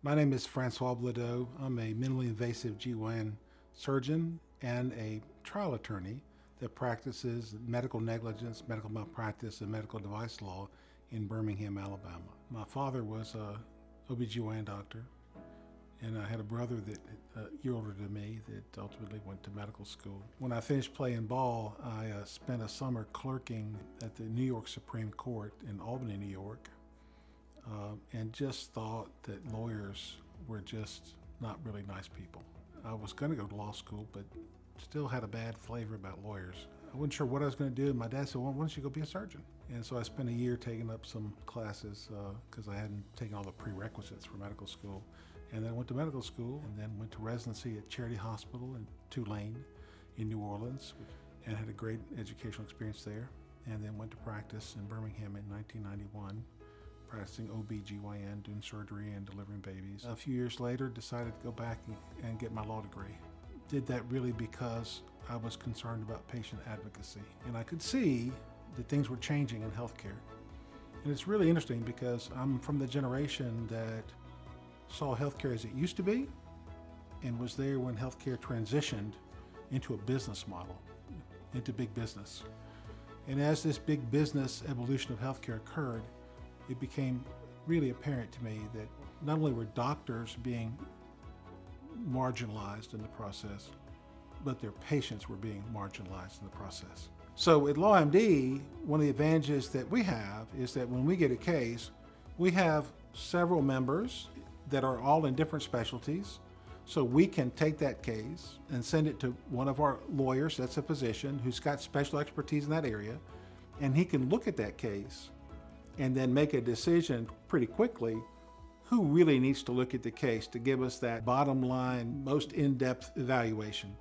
My name is Francois Bladeau. I'm a minimally invasive GYN surgeon and a trial attorney that practices medical negligence, medical malpractice, and medical device law in Birmingham, Alabama. My father was a OBGYN doctor, and I had a brother that a year older than me that ultimately went to medical school. When I finished playing ball, I spent a summer clerking at the New York Supreme Court in Albany, New York. And just thought that lawyers were just not really nice people. I was going to go to law school, but still had a bad flavor about lawyers. I wasn't sure what I was going to do, and my dad said, well, why don't you go be a surgeon? And so I spent a year taking up some classes because I hadn't taken all the prerequisites for medical school. And then I went to medical school and then went to residency at Charity Hospital in Tulane in New Orleans and had a great educational experience there. And then went to practice in Birmingham in 1991. Practicing OBGYN, doing surgery and delivering babies. A few years later, decided to go back and get my law degree. Did that really because I was concerned about patient advocacy. And I could see that things were changing in healthcare. And it's really interesting because I'm from the generation that saw healthcare as it used to be and was there when healthcare transitioned into a business model, into big business. And as this big business evolution of healthcare occurred, it became really apparent to me that not only were doctors being marginalized in the process, but their patients were being marginalized in the process. So at LawMD, one of the advantages that we have is that when we get a case, we have several members that are all in different specialties. So we can take that case and send it to one of our lawyers, that's a physician, who's got special expertise in that area, and he can look at that case and then make a decision pretty quickly who really needs to look at the case to give us that bottom line, most in-depth evaluation.